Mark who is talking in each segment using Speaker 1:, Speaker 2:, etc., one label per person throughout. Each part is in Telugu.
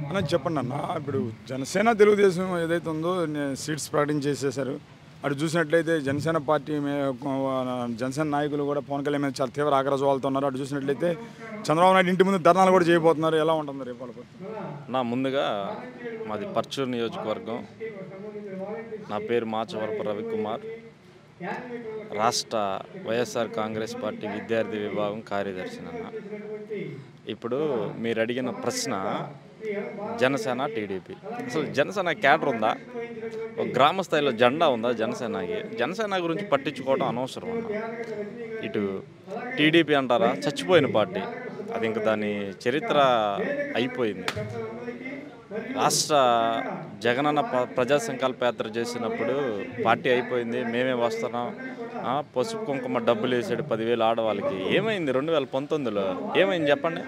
Speaker 1: అన్న చెప్పండి అన్న, ఇప్పుడు జనసేన తెలుగుదేశం ఏదైతే ఉందో సీట్స్ ప్రకటించేసేసారు. అటు చూసినట్లయితే జనసేన పార్టీ జనసేన నాయకులు కూడా పవన్ కళ్యాణ్ మీద చాలా తీవ్ర ఆగ్రహం ఉన్నారు. అటు చూసినట్లయితే చంద్రబాబు నాయుడు ఇంటి ముందు ధర్నాలు కూడా చేయబోతున్నారు. ఎలా ఉంటుంది రేపు?
Speaker 2: నా ముందుగా మాది పర్చూరు నియోజకవర్గం. నా పేరు మాచవరపు రవికుమార్, రాష్ట్ర వైఎస్ఆర్ కాంగ్రెస్ పార్టీ విద్యార్థి విభాగం కార్యదర్శి. అన్న ఇప్పుడు మీరు అడిగిన ప్రశ్న జనసేన టీడీపీ, అసలు జనసేన క్యాడర్ ఉందా? ఒక గ్రామ స్థాయిలో జెండా ఉందా జనసేనకి? జనసేన గురించి పట్టించుకోవడం అనవసరం అన్న. ఇటు టీడీపీ అంటారా, చచ్చిపోయిన పార్టీ, అది ఇంక దాని చరిత్ర అయిపోయింది. రాష్ట్ర జగనన్న ప్రజా సంకల్ప యాత్ర చేసినప్పుడు పార్టీ అయిపోయింది, మేమే వస్తున్నాం, పసుపు కుంకుమ డబ్బులు వేసాడు 10,000 ఆడవాళ్ళకి. ఏమైంది 2019లో? ఏమైంది చెప్పండి?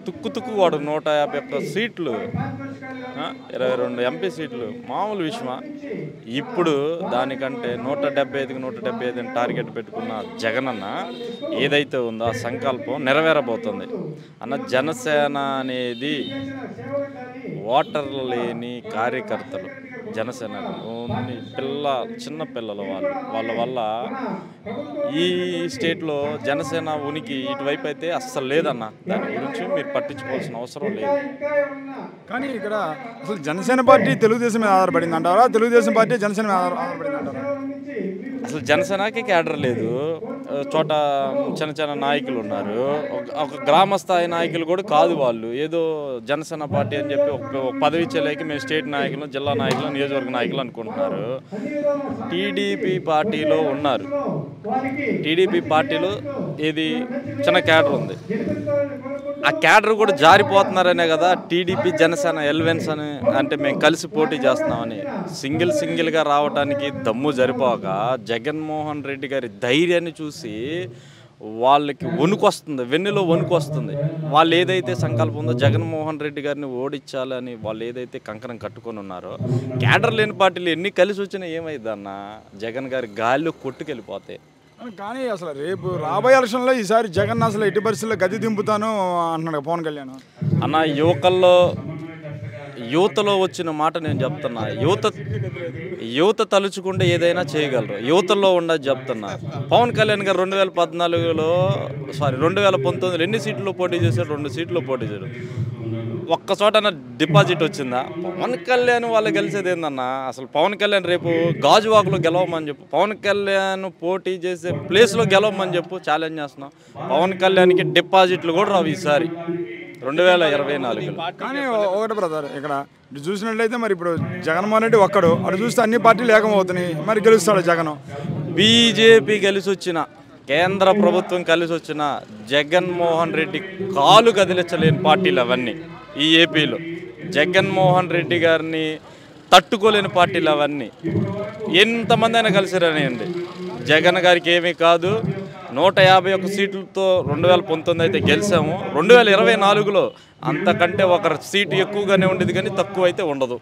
Speaker 2: తుక్కు వాడు 151 సీట్లు, 22 ఎంపీ సీట్లు మామూలు విషయమా? ఇప్పుడు దానికంటే 175కి 175 టార్గెట్ పెట్టుకున్న జగనన్న ఏదైతే ఉందో ఆ సంకల్పం నెరవేరబోతుంది అన్న. జనసేన అనేది ఓటర్లు లేని కార్యకర్తలు. జనసేన ఓన్లీ చిన్న పిల్లలు వాళ్ళ వల్ల ఈ స్టేట్లో జనసేన ఉనికి ఇటువైపు అయితే అస్సలు లేదన్న. దాని గురించి మీరు పట్టించుకోవాల్సిన అవసరం లేదు.
Speaker 1: కానీ ఇక్కడ అసలు జనసేన పార్టీ తెలుగుదేశం మీద ఆధారపడింది అంటారా? తెలుగుదేశం పార్టీ జనసేన మీద ఆధారపడింది అంటారా?
Speaker 2: అసలు జనసేనకి క్యాడర్ లేదు. చోట చిన్న నాయకులు ఉన్నారు, ఒక గ్రామ స్థాయి నాయకులు కూడా కాదు. వాళ్ళు ఏదో జనసేన పార్టీ అని చెప్పి ఒక పదవి చెల్లేకి మేము స్టేట్ నాయకులు, జిల్లా నాయకులు, నియోజకవర్గ నాయకులు అనుకుంటున్నారు. టీడీపీ పార్టీలో ఉన్నారు. టీడీపీ పార్టీలో ఏది చిన్న క్యాడర్ ఉంది. ఆ క్యాడర్ కూడా జారిపోతున్నారనే కదా టీడీపీ జనసేన ఎలివెన్స్ అని అంటే మేము కలిసి పోటీ చేస్తున్నామని. సింగిల్గా రావడానికి దమ్ము జరిపోక జగన్మోహన్ రెడ్డి గారి ధైర్యాన్ని చూసి వాళ్ళకి వణుకొస్తుంది, వెన్నులో వణుకొస్తుంది. వాళ్ళు ఏదైతే సంకల్పం ఉందో జగన్మోహన్ రెడ్డి గారిని ఓడించాలని వాళ్ళు ఏదైతే కంకణం కట్టుకొని ఉన్నారో, క్యాడర్ లేని పార్టీలు ఎన్ని కలిసి వచ్చినా ఏమైందన్న? జగన్ గారి గాలిలో కొట్టుకెళ్ళిపోతాయి.
Speaker 1: కానీ అసలు రేపు రాబోయే ఎలక్షన్లో ఈసారి జగన్ అసలు ఎట్టి పరిస్థితుల్లో గది దింపుతాను అంటున్నాడు పవన్ కళ్యాణ్
Speaker 2: అన్న. యువతలో వచ్చిన మాట నేను చెప్తున్నా. యువత తలుచుకుంటే ఏదైనా చేయగలరు. యువతలో ఉండదు చెప్తున్నా. పవన్ కళ్యాణ్ గారు 2019 ఎన్ని సీట్లు పోటీ చేశారు? 2 సీట్లు పోటీ చేశారు. ఒక్క చోటన డిపాజిట్ వచ్చిందా? పవన్ కళ్యాణ్ వాళ్ళు గెలిచేది ఏందన్నా? అసలు పవన్ కళ్యాణ్ రేపు గాజువాకలో గెలవమని చెప్పు, పవన్ కళ్యాణ్ పోటీ చేసే ప్లేస్లో గెలవమని చెప్పు, ఛాలెంజ్ చేస్తున్నాం. పవన్ కళ్యాణ్కి డిపాజిట్లు కూడా రావు ఈసారి 2024లో.
Speaker 1: కానీ ఒకటి బ్రదర్, ఇక్కడ చూసినట్లయితే మరి ఇప్పుడు జగన్మోహన్ రెడ్డి ఒక్కడు, అటు చూస్తే అన్ని పార్టీలు ఏకమవుతున్నాయి. మరి గెలుస్తాడు జగన్?
Speaker 2: బీజేపీ కలిసి వచ్చిన, కేంద్ర ప్రభుత్వం కలిసి వచ్చిన జగన్మోహన్ రెడ్డి కాలు కదిలించలేని పార్టీలు అవన్నీ. ఈ ఏపీలో జగన్మోహన్ రెడ్డి గారిని తట్టుకోలేని పార్టీలు అవన్నీ. ఎంతమంది అయినా కలిసి రానియండి, జగన్ గారికి ఏమీ కాదు. 151 సీట్లతో 2019 అయితే గెలిచాము. 2024లో అంతకంటే ఒక సీటు ఎక్కువగానే ఉండేది, కానీ తక్కువ అయితే ఉండదు.